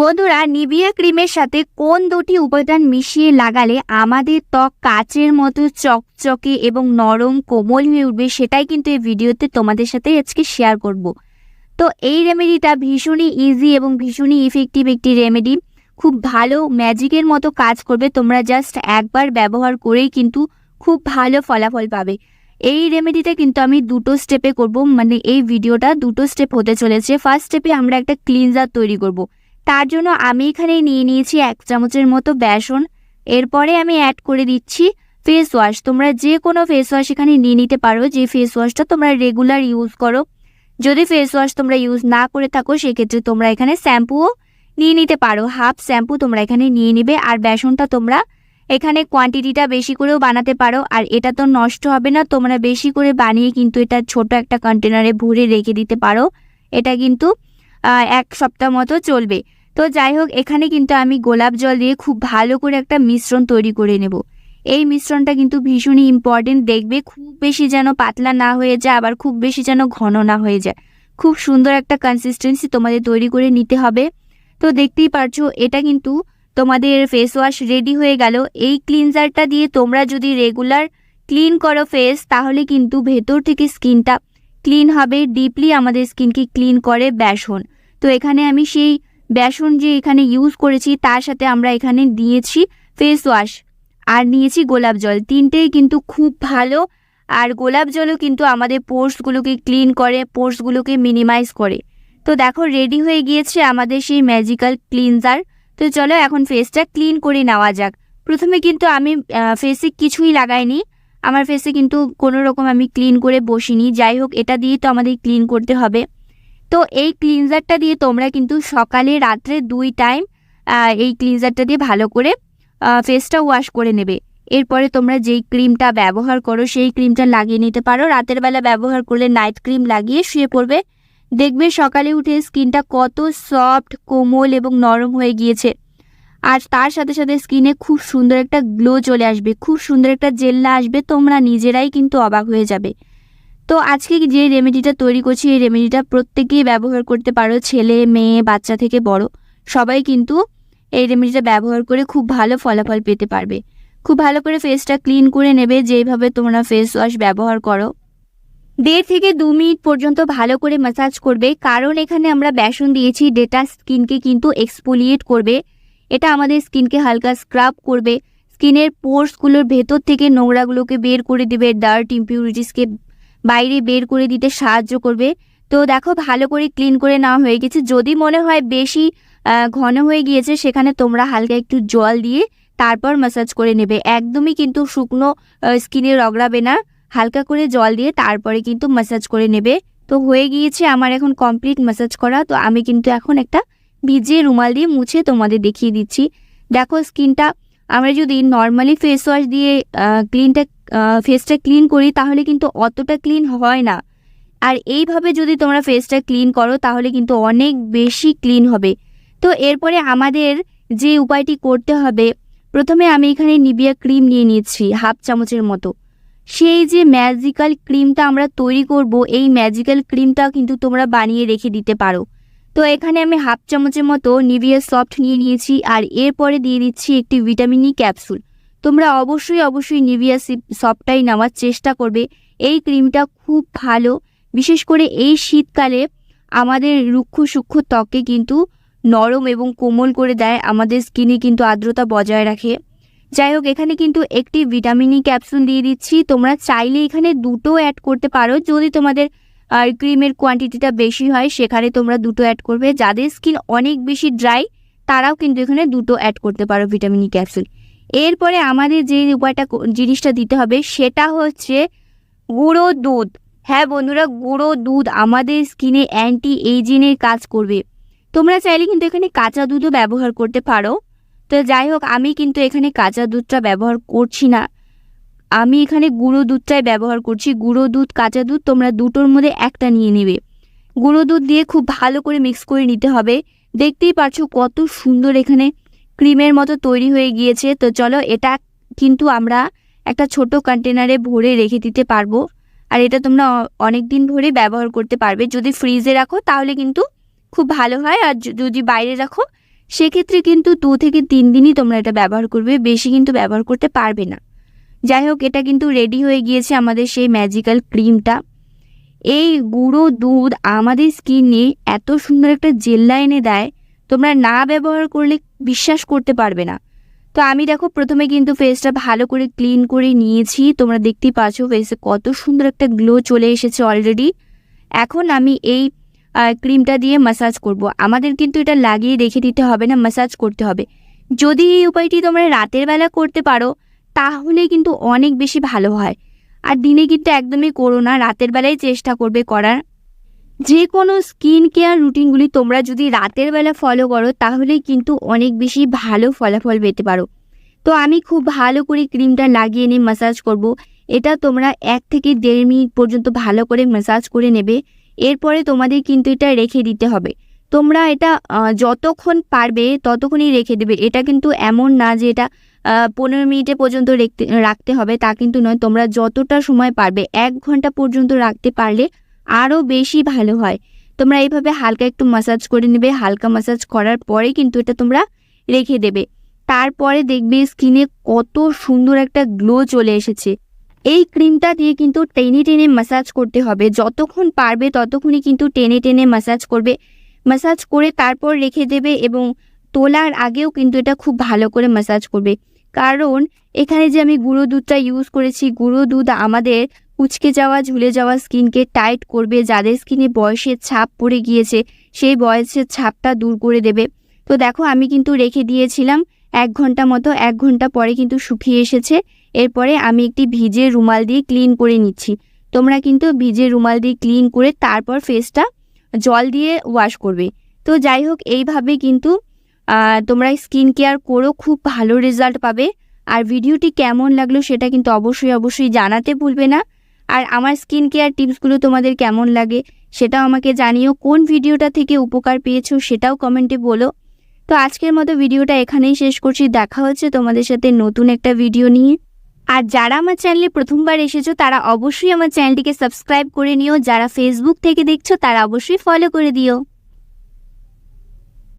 বন্ধুরা, নিভিয়া ক্রিমের সাথে কোন দুটি উপাদান মিশিয়ে লাগালে আমাদের ত্বক কাচের মতো চকচকে এবং নরম কোমল হয়ে উঠবে সেটাই কিন্তু এই ভিডিওতে তোমাদের সাথে আজকে শেয়ার করব। তো এই রেমেডিটা ভীষণই ইজি এবং ভীষণই ইফেক্টিভ একটি রেমেডি, খুব ভালো ম্যাজিকের মতো কাজ করবে। তোমরা জাস্ট একবার ব্যবহার করেই কিন্তু খুব ভালো ফলাফল পাবে। এই রেমেডিটা কিন্তু আমি দুটো স্টেপে করব, মানে এই ভিডিওটা দুটো স্টেপ হতে চলেছে। ফার্স্ট স্টেপে আমরা একটা ক্লিনজার তৈরি করব। তার জন্য আমি এখানে নিয়ে নিয়েছি 1 চামচের মতো বেসন। এরপরে আমি অ্যাড করে দিচ্ছি ফেস ওয়াশ। তোমরা যে কোনো ফেস ওয়াশ এখানে নিয়ে নিতে পারো, যে ফেস ওয়াশটা তোমরা রেগুলার ইউজ করো। যদি ফেস ওয়াশ তোমরা ইউজ না করে থাকো সেক্ষেত্রে তোমরা এখানে শ্যাম্পুও নিয়ে নিতে পারো। হাফ শ্যাম্পু তোমরা এখানে নিয়ে নিবে। আর বেসনটা তোমরা এখানে কোয়ান্টিটিটা বেশি করেও বানাতে পারো, আর এটা তো নষ্ট হবে না। তোমরা বেশি করে বানিয়ে কিন্তু এটা ছোট একটা কন্টেনারে ভরে রেখে দিতে পারো। এটা কিন্তু 1 সপ্তাহ মতো চলবে। তো যাই হোক, এখানে কিন্তু আমি গোলাপ জল দিয়ে খুব ভালো করে একটা মিশ্রণ তৈরি করে নেব। এই মিশ্রণটা কিন্তু ভীষণই ইম্পর্টেন্ট। দেখবে খুব বেশি যেন পাতলা না হয়ে যায়, আবার খুব বেশি যেন ঘন না হয়ে যায়। খুব সুন্দর একটা কনসিস্টেন্সি তোমাদের তৈরি করে নিতে হবে। তো দেখতেই পারছো, এটা কিন্তু তোমাদের ফেস ওয়াশ রেডি হয়ে গেল। এই ক্লিনজারটা দিয়ে তোমরা যদি রেগুলার ক্লিন করো ফেস, তাহলে কিন্তু ভেতর থেকে স্কিনটা ক্লিন হবে। ডিপলি আমাদের স্কিনকে ক্লিন করে বেসন। তো এখানে আমি সেই বেসন যে এখানে ইউজ করেছি তার সাথে আমরা এখানে দিয়েছি ফেস ওয়াশ আর নিয়েছি গোলাপ জল। তিনটেই কিন্তু খুব ভালো। আর গোলাপ জলও কিন্তু আমাদের পোর্সগুলোকে ক্লিন করে, পোর্সগুলোকে মিনিমাইজ করে। তো দেখো, রেডি হয়ে গিয়েছে আমাদের সেই ম্যাজিক্যাল ক্লিনজার। তো চলো এখন ফেসটা ক্লিন করে নেওয়া যাক। প্রথমে কিন্তু আমি ফেসে কিছুই লাগাইনি। আমার ফেসে কিন্তু কোনো রকম আমি ক্লিন করে বসিনি। যাই হোক, এটা দিয়ে তো আমাদের ক্লিন করতে হবে। তো এই ক্লিনজারটা দিয়ে তোমরা কিন্তু সকালে রাত্রে 2 টাইম এই ক্লিনজারটা দিয়ে ভালো করে ফেসটা ওয়াশ করে নেবে। এরপরে তোমরা যেই ক্রিমটা ব্যবহার করো সেই ক্রিমটা লাগিয়ে নিতে পারো। রাতের বেলা ব্যবহার করলে নাইট ক্রিম লাগিয়ে শুয়ে পড়বে। দেখবে সকালে উঠে স্কিনটা কত সফট, কোমল এবং নরম হয়ে গিয়েছে। আর তার সাথে সাথে স্কিনে খুব সুন্দর একটা গ্লো চলে আসবে, খুব সুন্দর একটা জেল্লা আসবে। তোমরা নিজেরাই কিন্তু অবাক হয়ে যাবে। তো আজকে যে রেমেডিটা তৈরি করছি, এই রেমেডিটা প্রত্যেকেই ব্যবহার করতে পারো। ছেলে মেয়ে বাচ্চা থেকে বড় সবাই কিন্তু এই রেমেডিটা ব্যবহার করে খুব ভালো ফলাফল পেতে পারবে। খুব ভালো করে ফেসটা ক্লিন করে নেবে, যেভাবে তোমরা ফেস ওয়াশ ব্যবহার করো। 1.5 থেকে 2 মিনিট পর্যন্ত ভালো করে ম্যাসাজ করবে, কারণ এখানে আমরা বেসন দিয়েছি, যেটা স্কিনকে কিন্তু এক্সফোলিয়েট করবে। এটা আমাদের স্কিনকে হালকা স্ক্রাব করবে, স্কিনের পোর্সগুলোর ভেতর থেকে নোংরাগুলোকে বের করে দেবে, ডার্ট ইম্পিউরিটিসকে বাইরে বের করে দিতে সাহায্য করবে। তো দেখো, ভালো করে ক্লিন করে নেওয়া হয়ে গেছে। যদি মনে হয় বেশি ঘন হয়ে গিয়েছে, সেখানে তোমরা হালকা একটু জল দিয়ে তারপর ম্যাসাজ করে নেবে। একদমই কিন্তু শুকনো স্কিনে রগড়াবে না, হালকা করে জল দিয়ে তারপরে কিন্তু ম্যাসাজ করে নেবে। তো হয়ে গিয়েছে আমার এখন কমপ্লিট ম্যাসাজ করা। তো আমি কিন্তু এখন একটা ভিজিয়ে রুমাল দিয়ে মুছে তোমাদের দেখিয়ে দিচ্ছি। দেখো, স্কিনটা আমরা যদি নর্মালি ফেস ওয়াশ দিয়ে ফেসটা ক্লিন করি তাহলে কিন্তু অতটা ক্লিন হয় না। আর এইভাবে যদি তোমরা ফেসটা ক্লিন করো তাহলে কিন্তু অনেক বেশি ক্লিন হবে। তো এরপরে আমাদের যে উপায়টি করতে হবে, প্রথমে আমি এখানে নিভিয়া ক্রিম নিয়ে নিয়েছি হাফ চামচের মতো। সেই যে ম্যাজিক্যাল ক্রিমটা আমরা তৈরি করব, এই ম্যাজিক্যাল ক্রিমটা কিন্তু তোমরা বানিয়ে রেখে দিতে পারো। তো এখানে আমি হাফ চামচের মতো নিভিয়া সফট নিয়ে নিয়েছি, আর এরপরে দিয়ে দিচ্ছি একটি ভিটামিন ই ক্যাপসুল। তোমরা অবশ্যই নিভিয়া সফটটাই নেওয়ার চেষ্টা করবে। এই ক্রিমটা খুব ভালো, বিশেষ করে এই শীতকালে আমাদের রুক্ষ সূক্ষ্ম ত্বকে কিন্তু নরম এবং কোমল করে দেয়, আমাদের স্কিনে কিন্তু আর্দ্রতা বজায় রাখে। যাই হোক, এখানে কিন্তু একটি ভিটামিন ই ক্যাপসুল দিয়ে দিচ্ছি। তোমরা চাইলে এখানে দুটো অ্যাড করতে পারো। যদি তোমাদের ক্রিমের কোয়ান্টিটিটা বেশি হয় সেখানে তোমরা দুটো অ্যাড করবে। যাদের স্কিন অনেক বেশি ড্রাই তারাও কিন্তু এখানে দুটো অ্যাড করতে পারো ভিটামিন ই ক্যাপসুল। এরপরে আমাদের যে জিনিসটা দিতে হবে সেটা হচ্ছে গুঁড়ো দুধ। হ্যাঁ বন্ধুরা, গুঁড়ো দুধ আমাদের স্কিনে অ্যান্টি এইজিংয়ের কাজ করবে। তোমরা চাইলে কিন্তু এখানে কাঁচা দুধও ব্যবহার করতে পারো। তো যাই হোক, আমি কিন্তু এখানে কাঁচা দুধটা ব্যবহার করছি না, আমি এখানে গুঁড়ো দুধটাই ব্যবহার করছি। গুঁড়ো দুধ কাঁচা দুধ তোমরা দুটোর মধ্যে একটা নিয়ে নেবে। গুঁড়ো দুধ দিয়ে খুব ভালো করে মিক্স করে নিতে হবে। দেখতেই পাচ্ছো কত সুন্দর এখানে ক্রিমের মতো তৈরি হয়ে গিয়েছে। তো চলো, এটা কিন্তু আমরা একটা ছোট কন্টেনারে ভরে রেখে দিতে পারবো। আর এটা তোমরা অনেক দিন ধরে ব্যবহার করতে পারবে। যদি ফ্রিজে রাখো তাহলে কিন্তু খুব ভালো হয়, আর যদি বাইরে রাখো সেক্ষেত্রে কিন্তু 2 থেকে 3 দিনই তোমরা এটা ব্যবহার করবে, বেশি কিন্তু ব্যবহার করতে পারবে না। যাই হোক, এটা কিন্তু রেডি হয়ে গিয়েছে আমাদের সেই ম্যাজিক্যাল ক্রিমটা। এই গুঁড়ো দুধ আমাদের স্কিনে এত সুন্দর একটা জেল্লা এনে দেয়, তোমরা না ব্যবহার করলে বিশ্বাস করতে পারবে না। তো আমি দেখো প্রথমে কিন্তু ফেসটা ভালো করে ক্লিন করে নিয়েছি, তোমরা দেখতেই পাচ্ছ ফেসে কত সুন্দর একটা গ্লো চলে এসেছে অলরেডি। এখন আমি এই ক্রিমটা দিয়ে ম্যাসাজ করব। আমাদের কিন্তু এটা লাগিয়ে রেখে দিতে হবে না, ম্যাসাজ করতে হবে। যদি এই উপায়টি তোমরা রাতের বেলা করতে পারো তাহলে কিন্তু অনেক বেশি ভালো হয়। আর দিনে কিন্তু একদমই করো না, রাতের বেলায় চেষ্টা করবে করার। যে কোনো স্কিন কেয়ার রুটিনগুলি তোমরা যদি রাতের বেলা ফলো করো তাহলে কিন্তু অনেক বেশি ভালো ফলাফল পেতে পারো। তো আমি খুব ভালো করে ক্রিমটা লাগিয়ে নিয়ে ম্যাসাজ করব। এটা তোমরা 1 থেকে 1.5 মিনিট পর্যন্ত ভালো করে ম্যাসাজ করে নেবে। এরপরে তোমাদের কিন্তু এটা রেখে দিতে হবে। তোমরা এটা যতক্ষণ পারবে ততক্ষণই রেখে দেবে। এটা কিন্তু এমন না যে এটা 15 মিনিটে পর্যন্ত রাখতে হবে, তা কিন্তু নয়। তোমরা যতটা সময় পারবে 1 ঘন্টা পর্যন্ত রাখতে পারলে আরও বেশি ভালো হয়। তোমরা এইভাবে হালকা একটু ম্যাসাজ করে নেবে। হালকা ম্যাসাজ করার পরে কিন্তু এটা তোমরা রেখে দেবে। তারপরে দেখবে স্কিনে কত সুন্দর একটা গ্লো চলে এসেছে। এই ক্রিমটা দিয়ে কিন্তু টেনে টেনে ম্যাসাজ করতে হবে, যতক্ষণ পারবে ততক্ষণই কিন্তু টেনে টেনে ম্যাসাজ করবে। ম্যাসাজ করে তারপর রেখে দেবে এবং তোলার আগেও কিন্তু এটা খুব ভালো করে ম্যাসাজ করবে। কারণ এখানে যে আমি গুঁড়ো দুধটা ইউজ করেছি, গুঁড়ো দুধ আমাদের কুচকে যাওয়া ঝুলে যাওয়া স্কিনকে টাইট করবে। যাদের স্কিনে বয়সের ছাপ পড়ে গিয়েছে সেই বয়সের ছাপটা দূর করে দেবে। তো দেখো আমি কিন্তু রেখে দিয়েছিলাম 1 ঘন্টা মতো। 1 ঘন্টা পরে কিন্তু শুকিয়ে এসেছে। এরপরে আমি একটি ভিজে রুমাল দিয়ে ক্লিন করে নিচ্ছি। তোমরা কিন্তু ভিজে রুমাল দিয়ে ক্লিন করে তারপর ফেসটা জল দিয়ে ওয়াশ করবে। তো যাই হোক, এইভাবে কিন্তু তোমরা স্কিন কেয়ার করো, খুব ভালো রেজাল্ট পাবে। আর ভিডিওটি কেমন লাগলো সেটা কিন্তু অবশ্যই জানাতে ভুলবে না। আর আমার স্কিন কেয়ার টিপসগুলো তোমাদের কেমন লাগে সেটাও আমাকে জানিও। কোন ভিডিওটা থেকে উপকার পেয়েছো সেটাও কমেন্টে বলো। তো আজকের মতো ভিডিওটা এখানেই শেষ করছি। দেখা হচ্ছে তোমাদের সাথে নতুন একটা ভিডিও নিয়ে। আর যারা আমার চ্যানেলে প্রথমবার এসেছো তারা অবশ্যই আমার চ্যানেলটিকে সাবস্ক্রাইব করে নিও। যারা ফেসবুক থেকে দেখছো তারা অবশ্যই ফলো করে দিও।